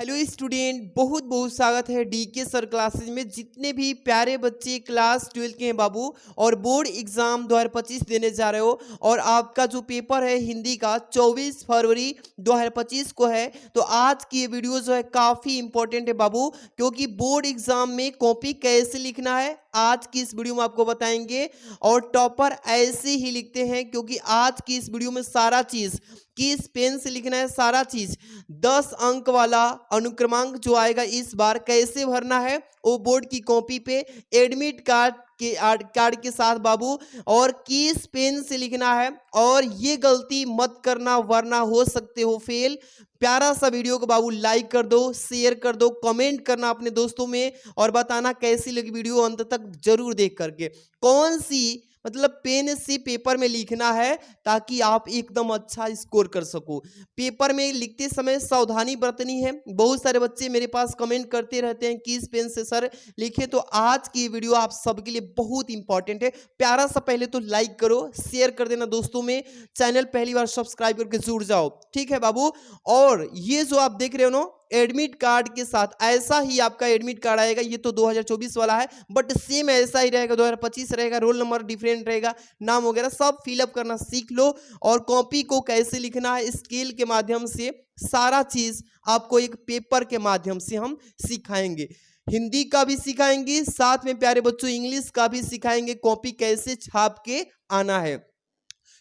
Hello student, बहुत बहुत स्वागत है डीके सर क्लासेज में। जितने भी प्यारे बच्चे क्लास 12 के हैं बाबू और बोर्ड एग्जाम 2025 देने जा रहे हो और आपका जो पेपर है हिंदी का 24 फरवरी 2025 को है, तो आज की ये वीडियो जो है काफ़ी इंपॉर्टेंट है बाबू, क्योंकि बोर्ड एग्जाम में कॉपी कैसे लिखना है आज की इस वीडियो में आपको बताएंगे। और टॉपर ऐसे ही लिखते हैं, क्योंकि आज की इस वीडियो में सारा चीज़ किस पेन से लिखना है, सारा चीज़ 10 अंक वाला अनुक्रमांक जो आएगा इस बार कैसे भरना है वो बोर्ड की कॉपी पे एडमिट कार्ड के साथ बाबू, और किस पेन से लिखना है। और ये गलती मत करना वरना हो सकते हो फेल। प्यारा सा वीडियो को बाबू लाइक कर दो, शेयर कर दो, कमेंट करना अपने दोस्तों में और बताना कैसी लगी वीडियो, अंत तक जरूर देख करके। कौन सी मतलब पेन से पेपर में लिखना है ताकि आप एकदम अच्छा स्कोर कर सको। पेपर में लिखते समय सावधानी बरतनी है। बहुत सारे बच्चे मेरे पास कमेंट करते रहते हैं कि इस पेन से सर लिखे, तो आज की वीडियो आप सबके लिए बहुत इंपॉर्टेंट है। प्यारा सा पहले तो लाइक करो, शेयर कर देना दोस्तों में, चैनल पहली बार सब्सक्राइब करके जुड़ जाओ, ठीक है बाबू। और ये जो आप देख रहे हो ना एडमिट कार्ड के साथ, ऐसा ही आपका एडमिट कार्ड आएगा। ये तो 2024 वाला है बट सेम ऐसा ही रहेगा, 2025 रहेगा। रोल नंबर डिफरेंट रहेगा, नाम वगैरह सब फिलअप करना सीख लो। और कॉपी को कैसे लिखना है स्केल के माध्यम से सारा चीज आपको एक पेपर के माध्यम से हम सिखाएंगे। हिंदी का भी सिखाएंगे, साथ में प्यारे बच्चों इंग्लिश का भी सिखाएंगे, कॉपी कैसे छाप के आना है।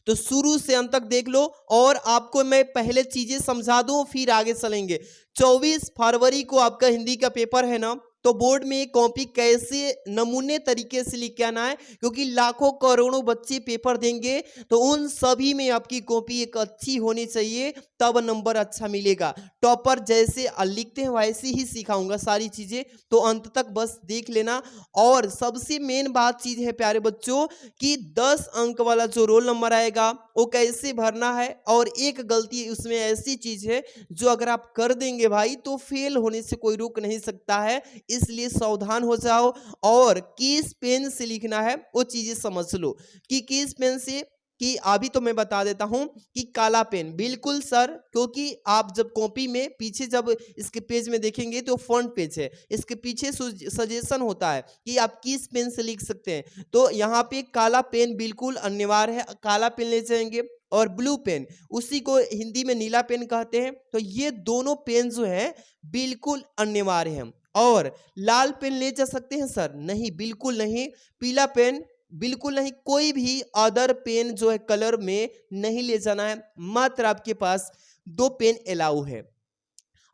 तो शुरू से अंत तक देख लो और आपको मैं पहले चीजें समझा दूं फिर आगे चलेंगे। 24 फरवरी को आपका हिंदी का पेपर है ना, तो बोर्ड में कॉपी कैसे नमूने तरीके से लिख के आना है, क्योंकि लाखों करोड़ों बच्चे पेपर देंगे, तो उन सभी में आपकी कॉपी एक अच्छी होनी चाहिए, तब नंबर अच्छा मिलेगा। टॉपर जैसे लिखते हैं वैसे ही सिखाऊंगा सारी चीजें, तो अंत तक बस देख लेना। और सबसे मेन बात चीज है प्यारे बच्चों कि 10 अंक वाला जो रोल नंबर आएगा वो कैसे भरना है। और एक गलती उसमें ऐसी चीज है जो अगर आप कर देंगे भाई तो फेल होने से कोई रोक नहीं सकता है, इसलिए सावधान हो जाओ। और किस पेन से लिखना है वो चीजें समझ लो कि किस पेन से, कि अभी तो मैं बता देता हूं कि काला पेन बिल्कुल सर, क्योंकि आप जब कॉपी में पीछे जब इसके पेज में देखेंगे तो फ्रंट पेज है, इसके पीछे सजेशन होता है कि आप किस पेन से लिख सकते हैं। तो यहाँ पे काला पेन बिल्कुल अनिवार्य है, काला पेन ले जाएंगे। और ब्लू पेन, उसी को हिंदी में नीला पेन कहते हैं, तो ये दोनों पेन जो है बिल्कुल अनिवार्य है। और लाल पेन ले जा सकते हैं सर? नहीं, बिल्कुल नहीं। पीला पेन बिल्कुल नहीं। कोई भी अदर पेन जो है कलर में नहीं ले जाना है। मात्र आपके पास 2 पेन अलाउ है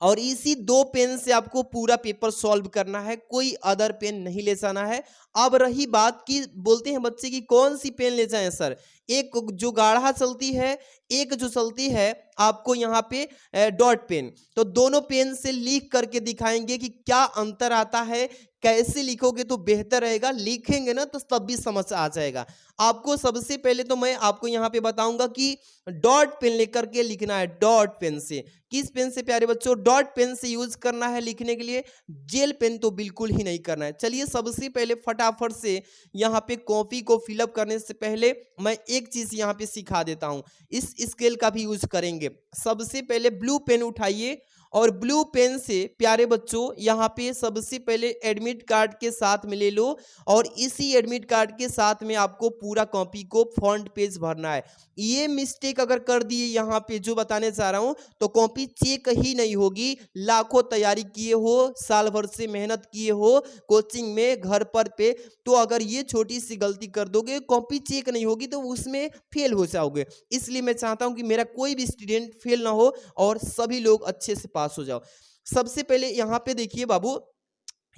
और इसी 2 पेन से आपको पूरा पेपर सॉल्व करना है, कोई अदर पेन नहीं ले जाना है। अब रही बात कि बोलते हैं बच्चे की कौन सी पेन ले जाएं सर, एक जो गाढ़ा चलती है, एक जो चलती है आपको यहाँ पे डॉट पेन। तो दोनों पेन से लिख करके दिखाएंगे कि क्या अंतर आता है, कैसे लिखोगे तो बेहतर रहेगा। लिखेंगे ना तो तब भी समझ आ जाएगा आपको। सबसे पहले तो मैं आपको यहाँ पे बताऊंगा कि डॉट पेन लेकर के लिखना है। डॉट पेन से, किस पेन से प्यारे बच्चों? डॉट पेन से यूज करना है लिखने के लिए, जेल पेन तो बिल्कुल ही नहीं करना है। चलिए सबसे पहले फटाफट से यहाँ पे कॉपी को फिलअप करने से पहले मैं एक चीज यहाँ पे सिखा देता हूँ, इस स्केल का भी यूज करेंगे। सबसे पहले ब्लू पेन उठाइए और ब्लू पेन से प्यारे बच्चों यहाँ पे सबसे पहले एडमिट कार्ड के साथ में ले लो और इसी एडमिट कार्ड के साथ में आपको पूरा कॉपी को फ्रंट पेज भरना है। ये मिस्टेक अगर कर दिए यहाँ पे जो बताने जा रहा हूँ तो कॉपी चेक ही नहीं होगी। लाखों तैयारी किए हो, साल भर से मेहनत किए हो कोचिंग में, घर पर पे, तो अगर ये छोटी सी गलती कर दोगे कॉपी चेक नहीं होगी तो उसमें फेल हो जाओगे। इसलिए मैं चाहता हूँ कि मेरा कोई भी स्टूडेंट फेल ना हो और सभी लोग अच्छे से पास हो जाओ। सबसे पहले यहाँ पे देखिए बाबू,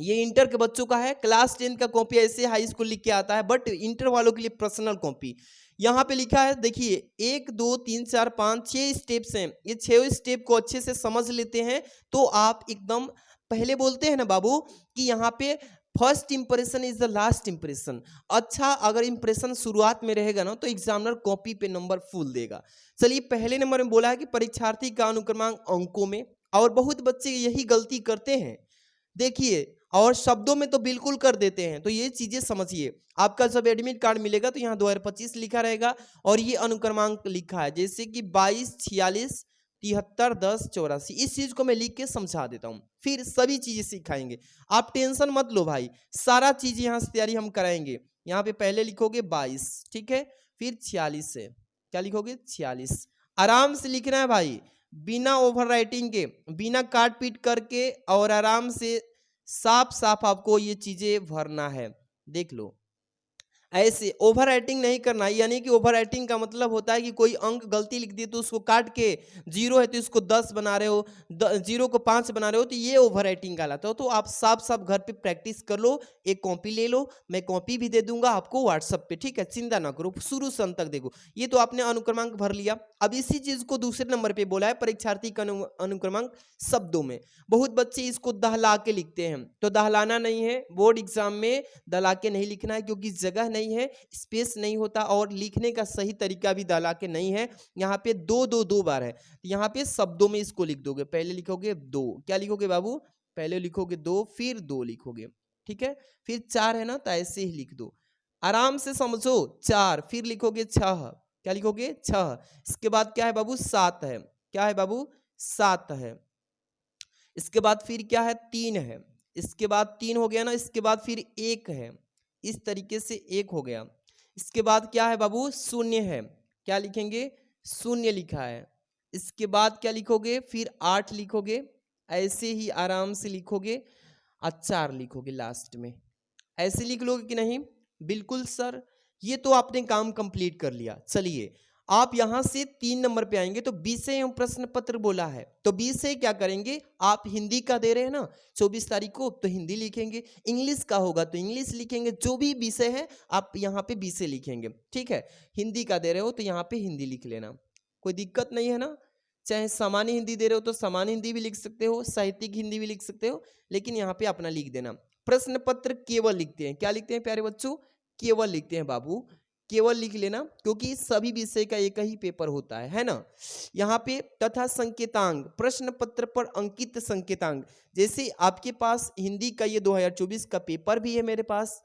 ये इंटर के बच्चों का है। क्लास 10 का कॉपी ऐसे हाई स्कूल लिख के आता है, बट इंटर वालों के लिए पर्सनल कॉपी यहाँ पे लिखा है। देखिए 1 2 3 4 5 6 स्टेप्स हैं, ये 6 स्टेप को अच्छे से समझ लेते हैं तो आप एकदम, पहले बोलते हैं ना बाबू कि यहाँ पे first impression is the last impression. अच्छा अगर इंप्रेशन शुरुआत में रहेगा ना तो एग्जामिनर कॉपी पे नंबर फुल देगा। चलिए पहले नंबर में बोला है कि परीक्षार्थी का अनुक्रमांक अंकों में, और बहुत बच्चे यही गलती करते हैं देखिए, और शब्दों में तो बिल्कुल कर देते हैं। तो ये चीजें समझिए। आपका जब एडमिट कार्ड मिलेगा तो यहाँ 2025 लिखा रहेगा और ये अनुक्रमांक लिखा है, जैसे कि 22 46 73 10 84। इस चीज को मैं लिख के समझा देता हूँ, फिर सभी चीजें सिखाएंगे। आप टेंशन मत लो भाई, सारा चीज यहाँ से तैयारी हम कराएंगे। यहाँ पे पहले लिखोगे 22, ठीक है, फिर 46 है, क्या लिखोगे 46। आराम से लिखना है भाई, बिना ओवर राइटिंग के, बिना काट पीट करके, और आराम से साफ साफ आपको ये चीजें भरना है। देख लो, ऐसे ओवर राइटिंग नहीं करना, यानी कि ओवर राइटिंग का मतलब होता है कि कोई अंक गलती लिख दिए तो उसको काट के, 0 है तो इसको 10 बना रहे हो, 0 को 5 बना रहे हो, तो ये ओवर राइटिंग कहलाता है। तो आप साफ साफ घर पे प्रैक्टिस कर लो, एक कॉपी ले लो, मैं कॉपी भी दे दूंगा आपको व्हाट्सएप पे, ठीक है, चिंता ना करो, शुरू से अंत तक देखो। ये तो आपने अनुक्रमांक भर लिया। अब इसी चीज को दूसरे नंबर पे बोला है, परीक्षार्थी का अनुक्रमांक शब्दों में। बहुत बच्चे इसको दहला के लिखते हैं, तो दहलाना नहीं है, बोर्ड एग्जाम में दहला के नहीं लिखना है, क्योंकि जगह नहीं है, स्पेस नहीं होता, और लिखने का सही तरीका भी दहला के नहीं है। यहाँ पे दो बार है, यहाँ पे शब्दों में इसको लिख दोगे। पहले लिखोगे 2, क्या लिखोगे बाबू, पहले लिखोगे 2, फिर 2 लिखोगे, ठीक है, फिर 4 है ना, तो ऐसे ही लिख दो, आराम से समझो। 4, फिर लिखोगे 6, क्या लिखोगे 6। इसके बाद क्या है बाबू, 7 है, क्या है बाबू, 7 है। इसके बाद फिर क्या है, 3 है। इसके बाद 3 हो गया ना, इसके बाद फिर 1 है, इस तरीके से 1 हो गया। इसके बाद क्या है बाबू, 0 है, क्या लिखेंगे, 0 लिखा है। इसके बाद क्या लिखोगे, फिर 8 लिखोगे, ऐसे ही आराम से लिखोगे, और 4 लिखोगे लास्ट में। ऐसे लिख लोगे कि नहीं, बिल्कुल सर, ये तो आपने काम कंप्लीट कर लिया। चलिए आप यहां से 3 नंबर पे आएंगे, तो विषय एवं प्रश्न पत्र बोला है, तो विषय क्या करेंगे, आप हिंदी का दे रहे हैं ना 24 तारीख को, तो हिंदी लिखेंगे। इंग्लिश का होगा तो इंग्लिश लिखेंगे, जो भी विषय है आप यहाँ पे विषय लिखेंगे, ठीक है। हिंदी का दे रहे हो तो यहाँ पे हिंदी लिख लेना, कोई दिक्कत नहीं है ना। चाहे सामान्य हिंदी दे रहे हो तो सामान्य हिंदी भी लिख सकते हो, साहित्यिक हिंदी भी लिख सकते हो, लेकिन यहाँ पे अपना लिख देना। प्रश्न पत्र केवल लिखते हैं, क्या लिखते हैं प्यारे बच्चों, केवल लिखते हैं बाबू, केवल लिख लेना, क्योंकि सभी विषय का एक ही पेपर होता है ना। यहाँ पे तथा संकेतांक, प्रश्न पत्र पर अंकित संकेतांक, जैसे आपके पास हिंदी का ये 2024 का पेपर भी है मेरे पास,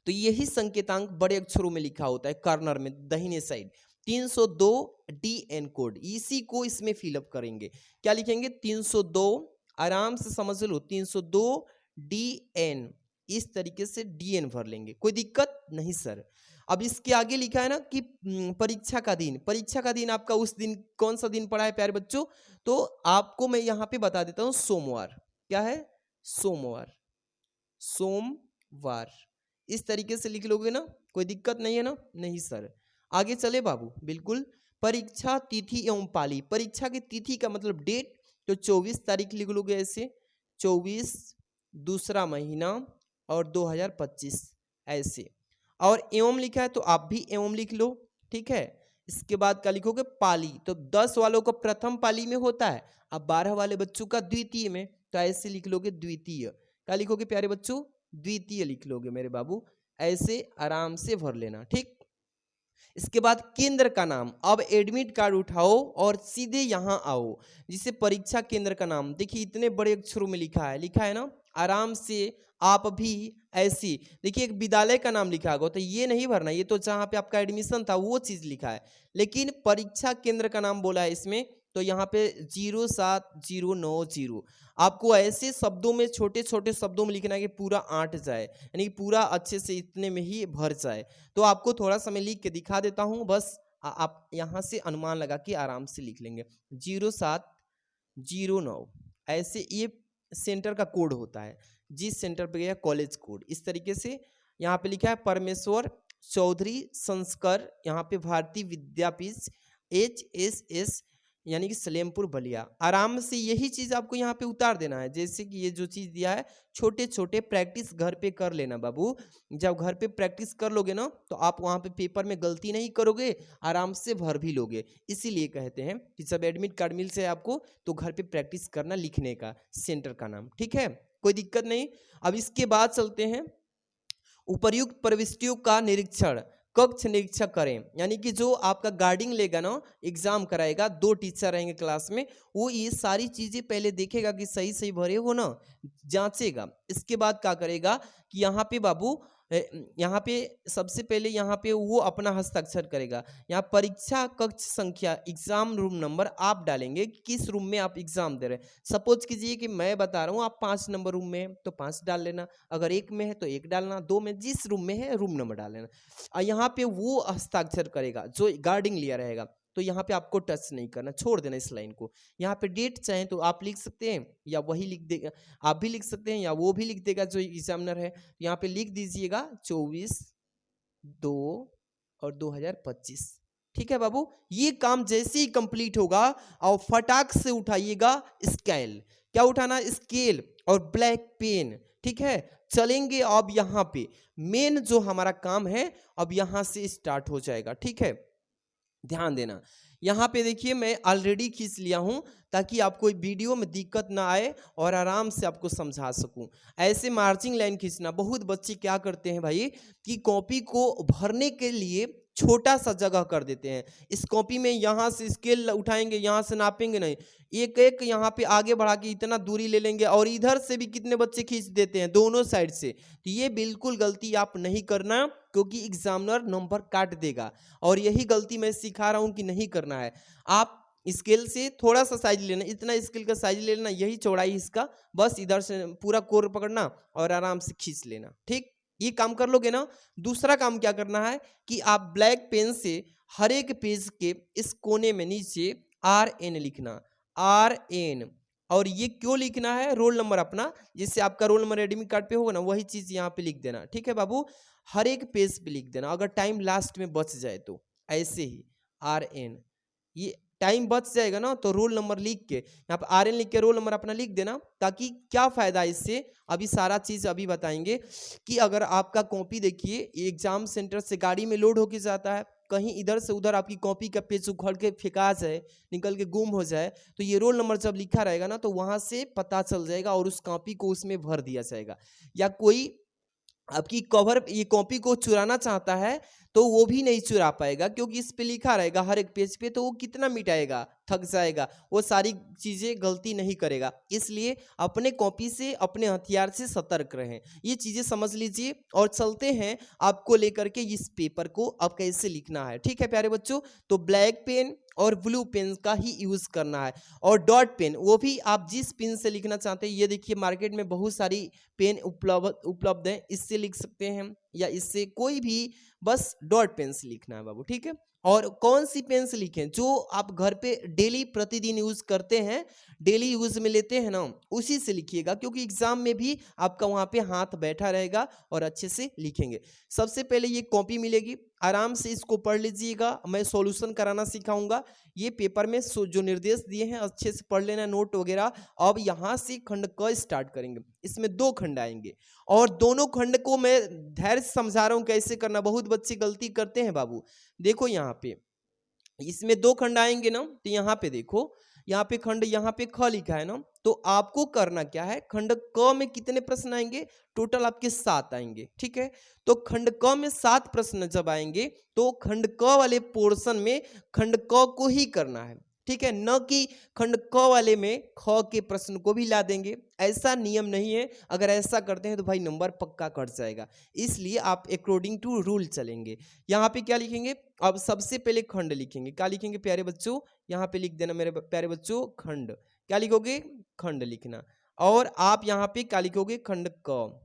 तो यही संकेतांक बड़े अक्षरों में लिखा होता है कॉर्नर में दाहिने साइड, 302 DN कोड, इसी को इसमें फिलअप करेंगे। क्या लिखेंगे, 302, आराम से समझ लो, 302 DN, इस तरीके से DN भर लेंगे, कोई दिक्कत नहीं सर। अब इसके आगे लिखा है ना कि परीक्षा का दिन, परीक्षा का दिन आपका उस दिन कौन सा दिन पड़ा है प्यारे बच्चों, तो आपको मैं यहाँ पे बता देता हूँ, सोमवार। क्या है, सोमवार, सोमवार, इस तरीके से लिख लोगे ना, कोई दिक्कत नहीं है ना, नहीं सर। आगे चले बाबू, बिल्कुल। परीक्षा तिथि एवं पाली, परीक्षा की तिथि का मतलब डेट, तो 24 तारीख लिख लोगे ऐसे, 24 दूसरा महीना और 2025 ऐसे, और एवं लिखा है तो आप भी एवं लिख लो, ठीक है। इसके बाद क्या लिखोगे, पाली, तो 10 वालों का प्रथम पाली में होता है, अब 12 वाले बच्चों का द्वितीय में, तो ऐसे लिख लोगे द्वितीय। क्या लिखोगे प्यारे बच्चों, द्वितीय लिख लोगे मेरे बाबू, ऐसे आराम से भर लेना, ठीक। इसके बाद केंद्र का नाम, अब एडमिट कार्ड उठाओ और सीधे यहाँ आओ, जिसे परीक्षा केंद्र का नाम, देखिए इतने बड़े अक्षरों में लिखा है ना, आराम से आप भी ऐसी, देखिए एक विद्यालय का नाम लिखा होगा, तो ये नहीं भरना, ये तो जहाँ पे आपका एडमिशन था वो चीज लिखा है, लेकिन परीक्षा केंद्र का नाम बोला है इसमें, तो यहाँ पे 07090, आपको ऐसे शब्दों में, छोटे छोटे शब्दों में लिखना है कि पूरा आंट जाए, यानी पूरा अच्छे से इतने में ही भर जाए। तो आपको थोड़ा सा मैं लिख के दिखा देता हूँ, बस आप यहाँ से अनुमान लगा के आराम से लिख लेंगे, 0709, ऐसे ये सेंटर का कोड होता है, जिस सेंटर पे गया कॉलेज कोड, इस तरीके से यहाँ पे लिखा है परमेश्वर चौधरी संस्कर, यहाँ पे भारतीय विद्यापीठ HSS, यानी कि सलेमपुर बलिया। आराम से यही चीज आपको यहाँ पे उतार देना है, जैसे कि ये जो चीज दिया है, छोटे छोटे प्रैक्टिस घर पे कर लेना बाबू। जब घर पे प्रैक्टिस कर लोगे ना, तो आप वहाँ पे पेपर में गलती नहीं करोगे, आराम से भर भी लोगे। इसीलिए कहते हैं कि जब एडमिट कार्ड मिल से आपको, तो घर पे प्रैक्टिस करना लिखने का, सेंटर का नाम, ठीक है, कोई दिक्कत नहीं। अब इसके बाद चलते हैं, उपर्युक्त प्रविष्टियों का निरीक्षण, कक्ष निरीक्षक करें, यानी कि जो आपका गार्डिंग लेगा ना, एग्जाम कराएगा, 2 टीचर रहेंगे क्लास में, वो ये सारी चीजें पहले देखेगा कि सही सही भरे हो ना, जांचेगा। इसके बाद क्या करेगा कि यहाँ पे बाबू यहाँ पे सबसे पहले यहाँ पे वो अपना हस्ताक्षर करेगा। यहाँ परीक्षा कक्ष संख्या एग्जाम रूम नंबर आप डालेंगे कि किस रूम में आप एग्जाम दे रहे हैं। सपोज कीजिए कि मैं बता रहा हूँ आप 5 नंबर रूम में हैं तो 5 डाल लेना, अगर 1 में है तो 1 डालना, 2 में जिस रूम में है रूम नंबर डाल लेना। यहाँ पे वो हस्ताक्षर करेगा जो गार्डिंग लिया रहेगा, तो यहाँ पे आपको टच नहीं करना, छोड़ देना इस लाइन को। यहाँ पे डेट चाहे तो आप लिख सकते हैं या वही लिख देगा, आप भी लिख सकते हैं या वो भी लिख देगा जो एग्जामिनर है। यहाँ पे लिख दीजिएगा 24/2/2025। ठीक है बाबू, ये काम जैसे ही कंप्लीट होगा और फटाक से उठाइएगा स्केल, क्या उठाना, स्केल और ब्लैक पेन। ठीक है, चलेंगे अब यहाँ पे मेन जो हमारा काम है अब यहाँ से स्टार्ट हो जाएगा। ठीक है, ध्यान देना। यहाँ पे देखिए मैं ऑलरेडी खींच लिया हूँ ताकि आपको वीडियो में दिक्कत ना आए और आराम से आपको समझा सकूं। ऐसे मार्जिंग लाइन खींचना, बहुत बच्चे क्या करते हैं भाई कि कॉपी को भरने के लिए छोटा सा जगह कर देते हैं। इस कॉपी में यहाँ से स्केल उठाएंगे, यहाँ से नापेंगे नहीं, एक एक यहाँ पे आगे बढ़ा के इतना दूरी ले लेंगे और इधर से भी कितने बच्चे खींच देते हैं दोनों साइड से। तो ये बिल्कुल गलती आप नहीं करना क्योंकि एग्जामिनर नंबर काट देगा, और यही गलती मैं सिखा रहा हूँ कि नहीं करना है। आप स्केल से थोड़ा सा साइज लेना, इतना स्केल का साइज ले लेना, यही चौड़ाई इसका, बस इधर से पूरा कोर पकड़ना और आराम से खींच लेना। ठीक, ये काम कर लोगे ना। दूसरा काम क्या करना है कि आप ब्लैक पेन से हर एक पेज के इस कोने में नीचे RN लिखना, RN। और ये क्यों लिखना है, रोल नंबर अपना, जिससे आपका रोल नंबर एडमिट कार्ड पे होगा ना वही चीज यहाँ पे लिख देना। ठीक है बाबू, हर एक पेज पे लिख देना, अगर टाइम लास्ट में बच जाए तो ऐसे ही RN, ये टाइम बच जाएगा ना तो रोल नंबर लिख के यहाँ पे RN लिख के रोल नंबर अपना लिख देना। ताकि क्या फायदा इससे, अभी सारा चीज अभी बताएंगे कि अगर आपका कॉपी देखिए एग्जाम सेंटर से गाड़ी में लोड होके जाता है, कहीं इधर से उधर आपकी कॉपी का पेज उखड़ के फेंका जाए, निकल के गुम हो जाए, तो ये रोल नंबर जब लिखा रहेगा ना तो वहां से पता चल जाएगा और उस कॉपी को उसमें भर दिया जाएगा। या कोई आपकी कवर ये कॉपी को चुराना चाहता है तो वो भी नहीं चुरा पाएगा क्योंकि इस पे लिखा रहेगा हर एक पेज पे, तो वो कितना मिटाएगा, थक जाएगा, वो सारी चीजें गलती नहीं करेगा। इसलिए अपने कॉपी से अपने हथियार से सतर्क रहें, ये चीजें समझ लीजिए। और चलते हैं आपको लेकर के इस पेपर को अब कैसे लिखना है। ठीक है प्यारे बच्चों, तो ब्लैक पेन और ब्लू पेन का ही यूज करना है, और डॉट पेन वो भी आप जिस पेन से लिखना चाहते हैं। ये देखिए मार्केट में बहुत सारी पेन उपलब्ध है, इससे लिख सकते हैं या इससे, कोई भी, बस डॉट पेन से लिखना है बाबू। ठीक है, और कौन सी पेन से लिखें, जो आप घर पे डेली प्रतिदिन यूज करते हैं, डेली यूज में लेते हैं ना, उसी से लिखिएगा क्योंकि एग्जाम में भी आपका वहां पे हाथ बैठा रहेगा और अच्छे से लिखेंगे। सबसे पहले ये कॉपी मिलेगी, आराम से इसको पढ़ लीजिएगा, मैं सॉल्यूशन कराना सिखाऊंगा। ये पेपर में जो निर्देश दिए हैं अच्छे से पढ़ लेना, नोट वगैरह। अब यहाँ से खंड क स्टार्ट करेंगे, इसमें 2 खंड आएंगे और दोनों खंड को मैं धैर्य से समझा रहा हूँ कैसे करना। बहुत बच्चे गलती करते हैं बाबू, देखो यहाँ पे इसमें 2 खंड आएंगे ना, तो यहाँ पे देखो, यहाँ पे खंड, यहाँ पे ख लिखा है ना, तो आपको करना क्या है, खंड क में कितने प्रश्न आएंगे, टोटल आपके 7 आएंगे। ठीक है, तो खंड क में 7 प्रश्न जब आएंगे तो खंड क वाले पोर्शन में खंड क को ही करना है। ठीक है, न कि खंड क वाले में ख के प्रश्न को भी ला देंगे, ऐसा नियम नहीं है। अगर ऐसा करते हैं तो भाई नंबर पक्का कट जाएगा, इसलिए आप अकॉर्डिंग टू रूल चलेंगे। यहाँ पे क्या लिखेंगे, अब सबसे पहले खंड लिखेंगे, क्या लिखेंगे प्यारे बच्चों, यहाँ पे लिख देना मेरे प्यारे बच्चों खंड, क्या लिखोगे, खंड लिखना। और आप यहाँ पे क्या लिखोगे, खंड क,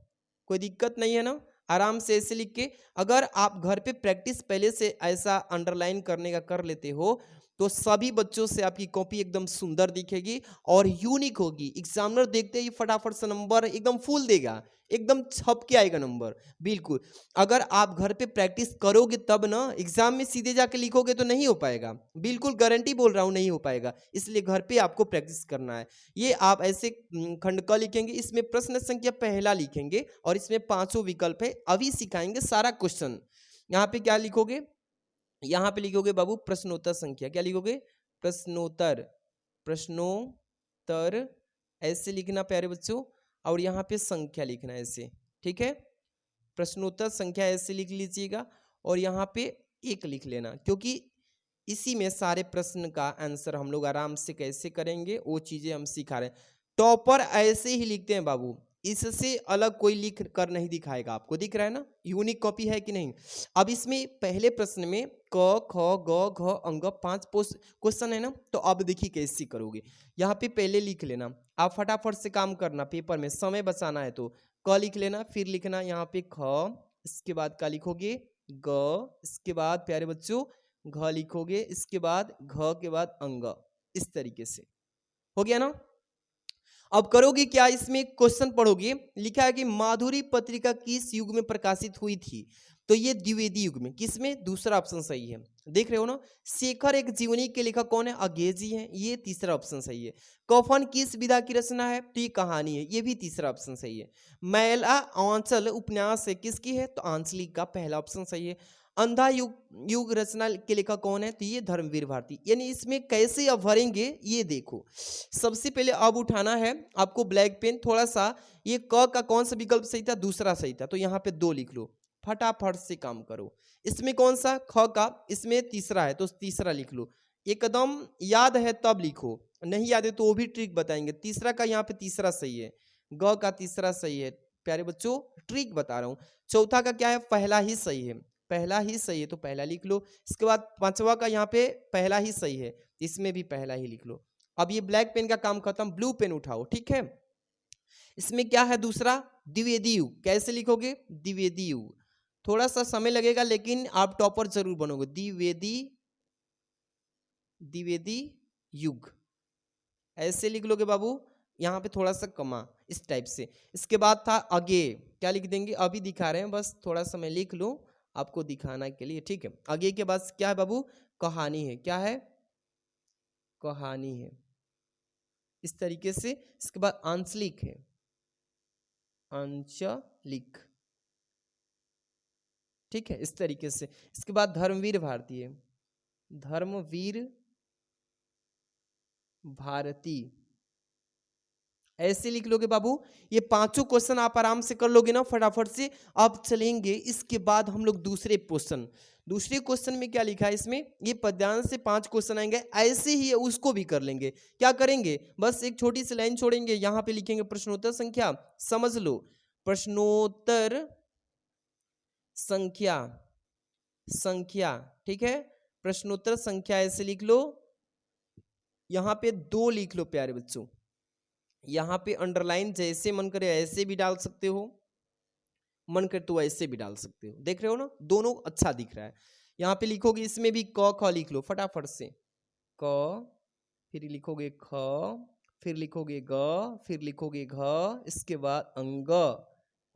कोई दिक्कत नहीं है ना, आराम से ऐसे लिख के। अगर आप घर पे प्रैक्टिस पहले से ऐसा अंडरलाइन करने का कर लेते हो तो सभी बच्चों से आपकी कॉपी एकदम सुंदर दिखेगी और यूनिक होगी। एग्जामिनर देखते ही फटाफट से नंबर एकदम फुल देगा, एकदम छप के आएगा नंबर, बिल्कुल। अगर आप घर पे प्रैक्टिस करोगे तब ना, एग्जाम में सीधे जाके लिखोगे तो नहीं हो पाएगा, बिल्कुल गारंटी बोल रहा हूँ नहीं हो पाएगा। इसलिए घर पे आपको प्रैक्टिस करना है। ये आप ऐसे खंड क लिखेंगे, इसमें प्रश्न संख्या पहला लिखेंगे और इसमें 5 विकल्प है, अभी सिखाएंगे सारा क्वेश्चन। यहाँ पे क्या लिखोगे, यहाँ पे लिखोगे बाबू प्रश्नोत्तर संख्या, क्या लिखोगे, प्रश्नोत्तर, प्रश्नोत्तर ऐसे लिखना प्यारे बच्चों, और यहाँ पे संख्या लिखना ऐसे। ठीक है, प्रश्नोत्तर संख्या ऐसे लिख लीजिएगा और यहाँ पे 1 लिख लेना, क्योंकि इसी में सारे प्रश्न का आंसर हम लोग आराम से कैसे करेंगे वो चीजें हम सिखा रहे हैं। टॉपर ऐसे ही लिखते हैं बाबू, इससे अलग कोई लिख कर नहीं दिखाएगा आपको, दिख रहा है ना, यूनिक कॉपी है कि नहीं। अब इसमें पहले प्रश्न में क ख ग घ अंग 5 क्वेश्चन है ना, तो अब देखिए कैसे करोगे। यहाँ पे पहले लिख लेना, आप फटाफट से काम करना, पेपर में समय बचाना है तो क लिख लेना, फिर लिखना यहाँ पे ख, इसके बाद क्या लिखोगे ग, इसके बाद प्यारे बच्चों घ लिखोगे, इसके बाद घ के बाद अंग, इस तरीके से हो गया ना। अब करोगे क्या, इसमें क्वेश्चन पढ़ोगे, लिखा है कि माधुरी पत्रिका किस युग में प्रकाशित हुई थी, तो ये द्विवेदी युग में, किसमें, दूसरा ऑप्शन सही है, देख रहे हो ना। शेखर एक जीवनी के लेखक कौन है, अंग्रेजी है, ये तीसरा ऑप्शन सही है। कफन किस विधा की रचना है, तो ये कहानी है, ये भी तीसरा ऑप्शन सही है। मैला आंचल उपन्यास है, किसकी है, तो आंचलिक का, पहला ऑप्शन सही है। अंधा युग रचना के लेखक कौन है, तो ये धर्मवीर भारती। यानी इसमें कैसे अब भरेंगे ये देखो। सबसे पहले अब उठाना है आपको ब्लैक पेन, थोड़ा सा ये क का कौन सा विकल्प सही था, दूसरा सही था, तो यहाँ पे 2 लिख लो, फटाफट से काम करो। इसमें कौन सा ख का, इसमें तीसरा है तो तीसरा लिख लो, एकदम याद है तब लिखो, नहीं याद है तो वो भी ट्रिक बताएंगे। तीसरा का यहाँ पे तीसरा सही है, ग का तीसरा सही है, प्यारे बच्चों ट्रिक बता रहा हूँ। चौथा का क्या है, पहला ही सही है, पहला ही सही है तो पहला लिख लो। इसके बाद पांचवा का यहाँ पे पहला ही सही है, इसमें भी पहला ही लिख लो। अब ये ब्लैक पेन का काम खत्म, ब्लू पेन उठाओ, ठीक है। इसमें क्या है दूसरा, द्विवेदी युग, कैसे लिखोगे, द्विवेदी युग, थोड़ा सा समय लगेगा लेकिन आप टॉपर जरूर बनोगे। द्विवेदी युग ऐसे लिख लोगे बाबू, यहाँ पे थोड़ा सा कमा, इस टाइप से। इसके बाद था अगे, क्या लिख देंगे, अभी दिखा रहे हैं, बस थोड़ा सा मैं लिख लूं आपको दिखाना के लिए, ठीक है। आगे के बाद क्या है बाबू, कहानी है, क्या है, कहानी है, इस तरीके से। इसके बाद आंचलिक है, आंचलिक, ठीक है, इस तरीके से। इसके बाद धर्मवीर भारती है, धर्मवीर भारती, ऐसे लिख लोगे बाबू। ये पांचों क्वेश्चन आप आराम से कर लोगे ना फटाफट से। अब चलेंगे इसके बाद हम लोग दूसरे क्वेश्चन में क्या लिखा है, इसमें ये पद्यांश से 5 क्वेश्चन आएंगे, ऐसे ही उसको भी कर लेंगे। क्या करेंगे, बस एक छोटी सी लाइन छोड़ेंगे, यहाँ पे लिखेंगे प्रश्नोत्तर संख्या, समझ लो प्रश्नोत्तर संख्या, ठीक है, प्रश्नोत्तर संख्या ऐसे लिख लो। यहाँ पे 2 लिख लो प्यारे बच्चों, यहाँ पे अंडरलाइन जैसे मन करे ऐसे भी डाल सकते हो, मन करे तो ऐसे भी डाल सकते हो, देख रहे हो ना, दोनों अच्छा दिख रहा है। यहाँ पे लिखोगे, इसमें भी क ख लिख लो फटाफट से, क, फिर लिखोगे ख, फिर लिखोगे ग, फिर लिखोगे घ, इसके बाद अंग,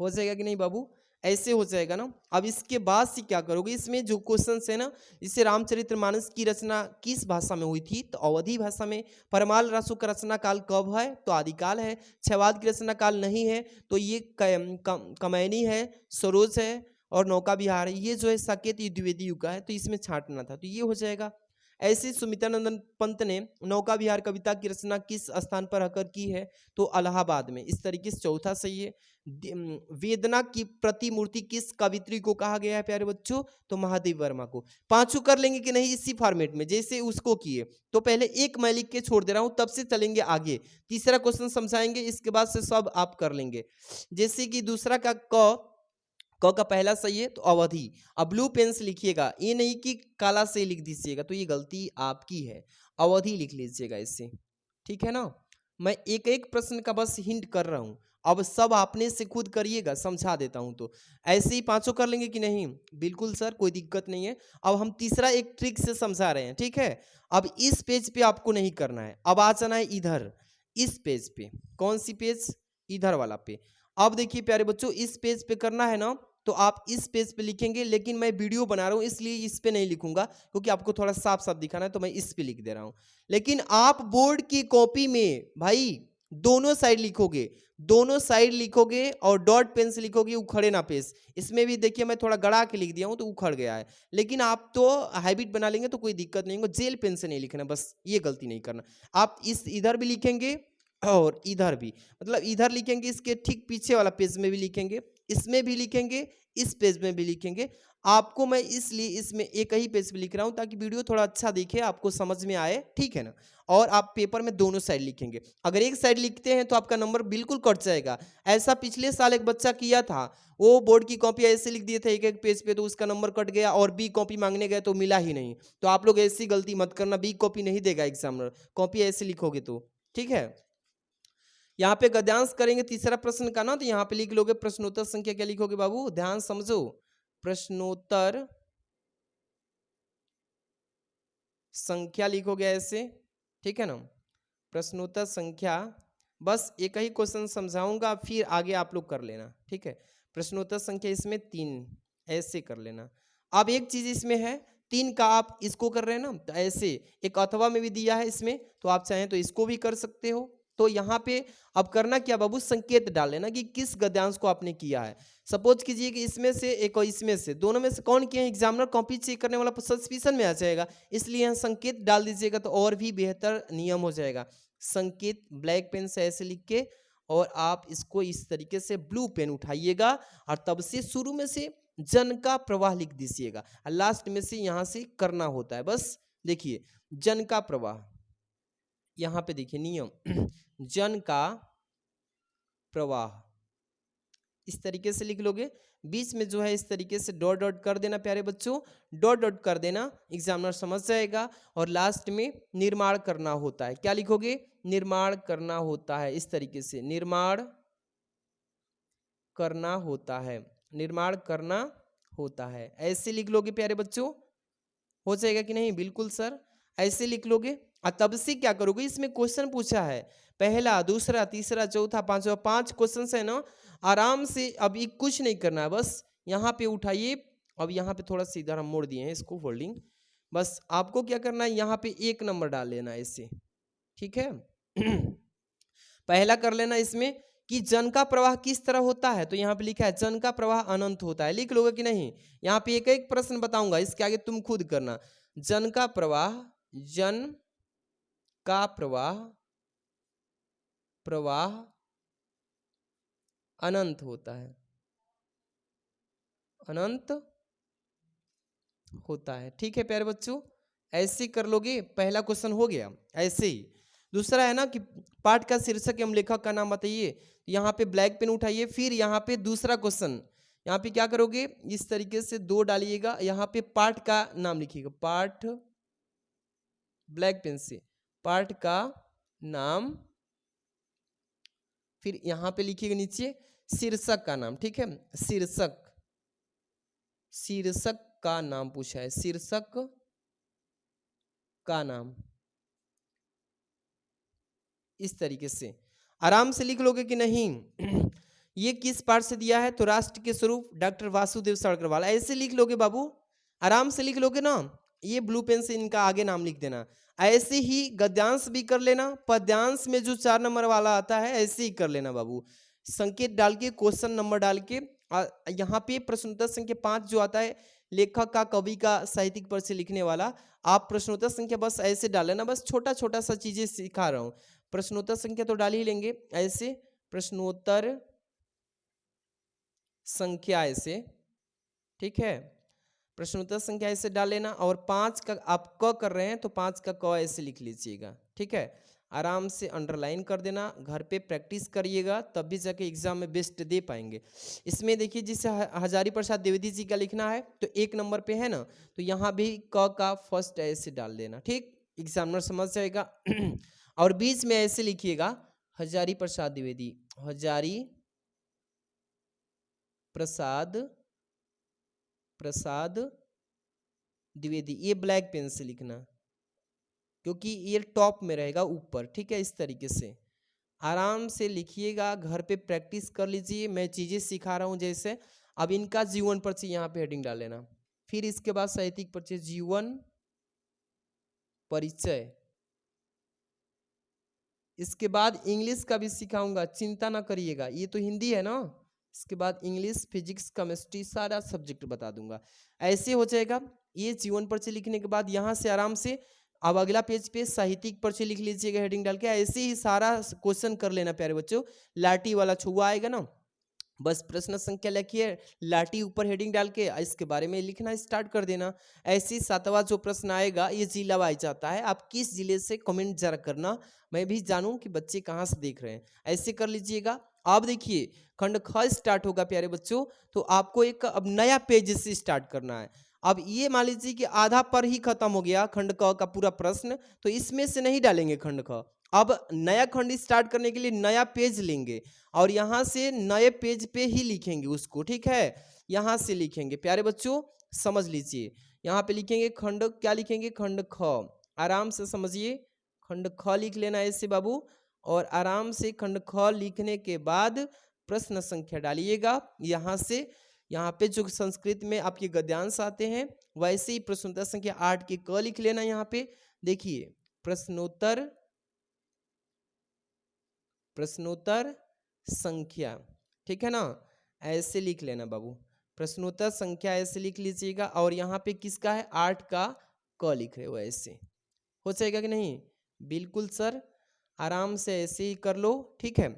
हो जाएगा कि नहीं बाबू, ऐसे हो जाएगा ना। अब इसके बाद से क्या करोगे, इसमें जो क्वेश्चन है ना, इससे रामचरितमानस की रचना किस भाषा में हुई थी, तो अवधी भाषा में। परमाल रासु का रचना काल कब है, तो आदिकाल है। क्षयवाद की रचना काल नहीं है तो ये कमैनी है, सरोज है और नौका विहार है। ये जो है साकेत द्विवेदी युग का है, तो इसमें छांटना था, तो ये हो जाएगा। ऐसे सुमित्रानंदन पंत ने नौका विहार कविता की रचना किस स्थान पर आकर की है, तो इलाहाबाद में, इस तरीके से चौथा सही है। वेदना की प्रतिमूर्ति किस कवित्री को कहा गया है प्यारे बच्चों, तो महादेव वर्मा को। पांचों कर लेंगे कि नहीं इसी फॉर्मेट में जैसे उसको किए, तो पहले एक मैं लिख के छोड़ दे रहा हूं, तब से चलेंगे आगे, तीसरा क्वेश्चन समझाएंगे, इसके बाद से सब आप कर लेंगे। जैसे कि दूसरा का क का पहला सही है तो अवधि। अब ब्लू पेन से लिखिएगा, ये नहीं कि काला से लिख दीजिएगा, तो ये गलती आपकी है, अवधि लिख लीजिएगा इससे, ठीक है ना। मैं एक एक प्रश्न का बस हिंट कर रहा हूं, अब सब आपने से खुद करिएगा, समझा देता हूं। तो ऐसे ही पांचों कर लेंगे कि नहीं, बिल्कुल सर कोई दिक्कत नहीं है। अब हम तीसरा एक ट्रिक से समझा रहे हैं, ठीक है। अब इस पेज पे आपको नहीं करना है, अब आ जाना है इधर, इस पेज पे, कौन सी पेज, इधर वाला पे। अब देखिए प्यारे बच्चों, इस पेज पे करना है ना, तो आप इस पेज पे लिखेंगे, लेकिन मैं वीडियो बना रहा हूं इसलिए इस पे नहीं लिखूंगा, क्योंकि आपको थोड़ा साफ साफ दिखाना है, तो मैं इस पे लिख दे रहा हूं। लेकिन आप बोर्ड की कॉपी में भाई दोनों साइड लिखोगे, दोनों साइड लिखोगे और डॉट पेन से लिखोगे, उखड़े ना पेज। इसमें भी देखिए मैं थोड़ा गड़ा के लिख दिया हूं तो उखड़ गया है, लेकिन आप तो हैबिट बना लेंगे तो कोई दिक्कत नहीं होगा। जेल पेन से नहीं लिखना, बस ये गलती नहीं करना। आप इस इधर भी लिखेंगे और इधर भी, मतलब इधर लिखेंगे, इसके ठीक पीछे वाला पेज में भी लिखेंगे, इसमें भी लिखेंगे, इस पेज में भी लिखेंगे। आपको मैं इसलिए इसमें एक ही पेज पे लिख रहा हूँ ताकि वीडियो थोड़ा अच्छा दिखे, आपको समझ में आए, ठीक है ना। और आप पेपर में दोनों साइड लिखेंगे। अगर एक साइड लिखते हैं तो आपका नंबर बिल्कुल कट जाएगा। ऐसा पिछले साल एक बच्चा किया था, वो बोर्ड की कॉपी ऐसे लिख दिए थे एक एक पेज पे, तो उसका नंबर कट गया और बी कॉपी मांगने गए तो मिला ही नहीं। तो आप लोग ऐसी गलती मत करना, बी कॉपी नहीं देगा एग्जामिनर, कॉपी ऐसे लिखोगे तो, ठीक है। यहाँ पे गद्यांश करेंगे तीसरा प्रश्न का ना, तो यहाँ पे लिख लोगे प्रश्नोत्तर संख्या, क्या लिखोगे बाबू, ध्यान समझो, प्रश्नोत्तर संख्या लिखोगे ऐसे, ठीक है ना, प्रश्नोत्तर संख्या। बस एक ही क्वेश्चन समझाऊंगा, फिर आगे आप लोग कर लेना, ठीक है। प्रश्नोत्तर संख्या इसमें 3 ऐसे कर लेना। अब एक चीज इसमें है, 3 का आप इसको कर रहे हैं ना, तो ऐसे एक अथवा में भी दिया है इसमें, तो आप चाहें तो इसको भी कर सकते हो। तो यहाँ पे अब करना क्या बाबू, संकेत डाल लेना कि किस गद्यांश को आपने किया है। सपोज कीजिए कि इसमें से एक और इसमें से, दोनों में से कौन किया है, एग्जामिनर कॉपी चेक करने वाला सस्पिशन में आ जाएगा, इसलिए यहाँ संकेत डाल दीजिएगा तो और भी बेहतर नियम हो जाएगा। संकेत ब्लैक पेन से ऐसे लिख के, और आप इसको इस तरीके से ब्लू पेन उठाइएगा, और तब से शुरू में से जन का प्रवाह लिख दीजिएगा, और लास्ट में से यहाँ से करना होता है। बस देखिए, जन का प्रवाह, यहाँ पे देखिए नियम, जन का प्रवाह इस तरीके से लिख लोगे, बीच में जो है इस तरीके से डॉट डॉट कर देना प्यारे बच्चों, डॉट डॉट कर देना, एग्जामिनर समझ जाएगा। और लास्ट में निर्माण करना होता है, क्या लिखोगे, निर्माण करना होता है, इस तरीके से निर्माण करना होता है, निर्माण करना होता है, ऐसे लिख लोगे प्यारे बच्चों। हो जाएगा कि नहीं, बिल्कुल सर, ऐसे लिख लोगे। और तब से क्या करोगे, इसमें क्वेश्चन पूछा है, पहला दूसरा तीसरा चौथा पांचवा, 5 क्वेश्चन है ना, आराम से अभी कुछ नहीं करना है, बस यहाँ पे उठाइए। अब यहाँ पे थोड़ा सा इधर हम मोड़ दिए हैं इसको फोल्डिंग, बस आपको क्या करना है, यहाँ पे 1 नंबर डाल लेना है ऐसे, ठीक है। पहला कर लेना इसमें कि जन का प्रवाह किस तरह होता है, तो यहाँ पे लिखा है जन का प्रवाह अनंत होता है, लिख लोगे कि नहीं। यहाँ पे एक एक प्रश्न बताऊंगा, इसके आगे तुम खुद करना। जन का प्रवाह, जन का प्रवाह, प्रवाह अनंत होता है, अनंत होता है, ठीक है प्यारे बच्चों। ऐसे कर लोगे, पहला क्वेश्चन हो गया। ऐसे ही दूसरा है ना कि पाठ का शीर्षक एवं लेखक का नाम बताइए, यहाँ पे ब्लैक पेन उठाइए, फिर यहाँ पे दूसरा क्वेश्चन, यहाँ पे क्या करोगे, इस तरीके से 2 डालिएगा, यहाँ पे पाठ का नाम लिखिएगा, पाठ, ब्लैक पेन से पाठ का नाम, फिर यहाँ पे लिखिएगा नीचे शीर्षक का नाम, ठीक है, शीर्षक, शीर्षक का नाम पूछा है, शीर्षक का नाम, इस तरीके से आराम से लिख लोगे कि नहीं। ये किस पाठ से दिया है, तो राष्ट्र के स्वरूप डॉक्टर वासुदेव सावरकर, ऐसे लिख लोगे बाबू, आराम से लिख लोगे ना। ये ब्लू पेन से इनका आगे नाम लिख देना। ऐसे ही गद्यांश भी कर लेना, पद्यांश में जो 4 नंबर वाला आता है ऐसे ही कर लेना बाबू, संकेत डाल के, क्वेश्चन नंबर डाल के। यहाँ पे प्रश्नोत्तर संख्या 5 जो आता है, लेखक का, कवि का, साहित्यिक पर से लिखने वाला, आप प्रश्नोत्तर संख्या बस ऐसे डाल लेना, बस छोटा छोटा सा चीजें सिखा रहा हूँ। प्रश्नोत्तर संख्या तो डाल ही लेंगे ऐसे, प्रश्नोत्तर संख्या ऐसे, ठीक है, प्रश्नोत्तर संख्या ऐसे डाल लेना। और 5 का आप क कर रहे हैं तो 5 का क ऐसे लिख लीजिएगा, ठीक है, आराम से अंडरलाइन कर देना, घर पे प्रैक्टिस करिएगा, तब भी जाके एग्जाम में बेस्ट दे पाएंगे। इसमें देखिए जिसे हजारी प्रसाद द्विवेदी जी का लिखना है तो 1 नंबर पे है ना, तो यहाँ भी क का फर्स्ट ऐसे डाल देना, ठीक, एग्जामिनर समझ जाएगा। और बीच में ऐसे लिखिएगा हजारी प्रसाद द्विवेदी, हजारी प्रसाद, प्रसाद द्विवेदी, ये ब्लैक पेन से लिखना क्योंकि ये टॉप में रहेगा ऊपर, ठीक है, इस तरीके से आराम से लिखिएगा, घर पे प्रैक्टिस कर लीजिए, मैं चीजें सिखा रहा हूं जैसे। अब इनका जीवन परिचय यहाँ पे हेडिंग डाल लेना, फिर इसके बाद साहित्यिक परिचय, जीवन परिचय, इसके बाद इंग्लिश का भी सिखाऊंगा, चिंता ना करिएगा, ये तो हिंदी है ना, इसके बाद इंग्लिश, फिजिक्स, केमिस्ट्री, सारा सब्जेक्ट बता दूंगा, ऐसे हो जाएगा। ये जीवन परिचय लिखने के बाद यहाँ से आराम से अब अगला पेज पे साहित्यिक परिचय लिख लीजिएगा हेडिंग डाल के। ऐसे ही सारा क्वेश्चन कर लेना प्यारे बच्चों। लाठी वाला छुआ आएगा ना, बस प्रश्न संख्या लिखिए, लाठी ऊपर हेडिंग डाल के इसके बारे में लिखना स्टार्ट कर देना। ऐसे ही 7वां जो प्रश्न आएगा ये जिला वाइज आता है, आप किस जिले से कमेंट जरा करना, मैं भी जानूं कि बच्चे कहाँ से देख रहे हैं। ऐसे कर लीजिएगा। अब देखिए खंड ख स्टार्ट होगा प्यारे बच्चों, तो आपको एक अब नया पेज से स्टार्ट करना है। अब ये मान लीजिए कि आधा पर ही खत्म हो गया खंड क का पूरा प्रश्न, तो इसमें से नहीं डालेंगे खंड ख। अब नया खंड स्टार्ट करने के लिए नया पेज लेंगे और यहाँ से नए पेज पे ही लिखेंगे उसको, ठीक है। यहाँ से लिखेंगे प्यारे बच्चों, समझ लीजिए। यहाँ पे लिखेंगे खंड, क्या लिखेंगे, खंड ख। आराम से समझिए, खंड ख लिख लेना ऐसे बाबू, और आराम से खंड ख लिखने के बाद प्रश्न संख्या डालिएगा यहाँ से। यहाँ पे जो संस्कृत में आपके गद्यांश आते हैं वैसे ही प्रश्नोत्तर संख्या 8 के क लिख लेना। यहाँ पे देखिए प्रश्नोत्तर संख्या, ठीक है ना, ऐसे लिख लेना बाबू। प्रश्नोत्तर संख्या ऐसे लिख लीजिएगा और यहाँ पे किसका है, 8 का क लिख रहे हो, ऐसे हो जाएगा कि नहीं? बिल्कुल सर, आराम से ऐसे ही कर लो, ठीक है।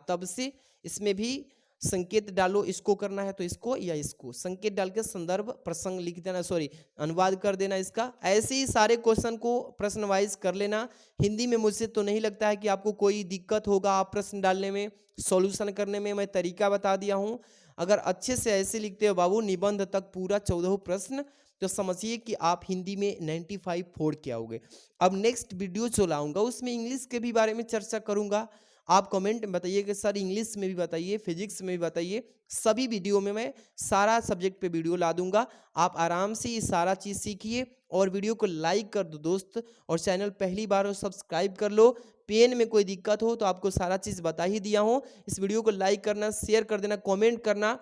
तब से इसमें भी संकेत डालो, इसको करना है तो इसको या इसको संकेत डाल के संदर्भ प्रसंग लिख देना, सॉरी अनुवाद कर देना इसका। ऐसे ही सारे क्वेश्चन को प्रश्न वाइज कर लेना। हिंदी में मुझसे तो नहीं लगता है कि आपको कोई दिक्कत होगा आप प्रश्न डालने में, सॉल्यूशन करने में, मैं तरीका बता दिया हूँ। अगर अच्छे से ऐसे लिखते हो बाबू निबंध तक पूरा 14 प्रश्न, तो समझिए कि आप हिंदी में 95 फोड़ के आओगे। अब नेक्स्ट वीडियो जो लाऊंगा उसमें इंग्लिश के भी बारे में चर्चा करूंगा। आप कमेंट में बताइए कि सर इंग्लिश में भी बताइए, फिजिक्स में भी बताइए, सभी वीडियो में मैं सारा सब्जेक्ट पे वीडियो ला दूंगा। आप आराम से ये सारा चीज़ सीखिए और वीडियो को लाइक कर दो दोस्त, और चैनल पहली बार हो सब्सक्राइब कर लो। पेन में कोई दिक्कत हो तो आपको सारा चीज़ बता ही दिया हूँ। इस वीडियो को लाइक करना, शेयर कर देना, कॉमेंट करना।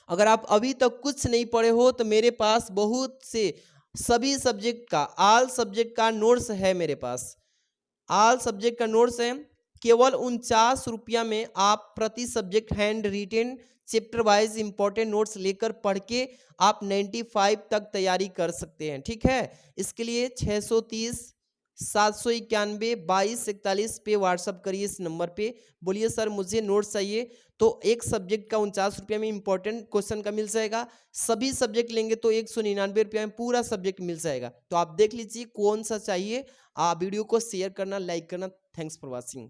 अगर आप अभी तक कुछ नहीं पढ़े हो तो मेरे पास बहुत से सभी सब्जेक्ट का, ऑल सब्जेक्ट का नोट्स है मेरे पास, ऑल सब्जेक्ट का नोट्स है। केवल 49 रुपया में आप प्रति subject hand retain chapter wise important notes लेकर पढ़ के आप 95 तक तैयारी कर सकते हैं, ठीक है। इसके लिए 630 791 2241 पे व्हाट्सअप करिए इस नंबर पे, बोलिए सर मुझे नोट्स चाहिए। तो एक सब्जेक्ट का 49 रुपये में इंपॉर्टेंट क्वेश्चन का मिल जाएगा, सभी सब्जेक्ट लेंगे तो 199 रुपये में पूरा सब्जेक्ट मिल जाएगा। तो आप देख लीजिए कौन सा चाहिए। आप वीडियो को शेयर करना, लाइक करना। Thanks for watching.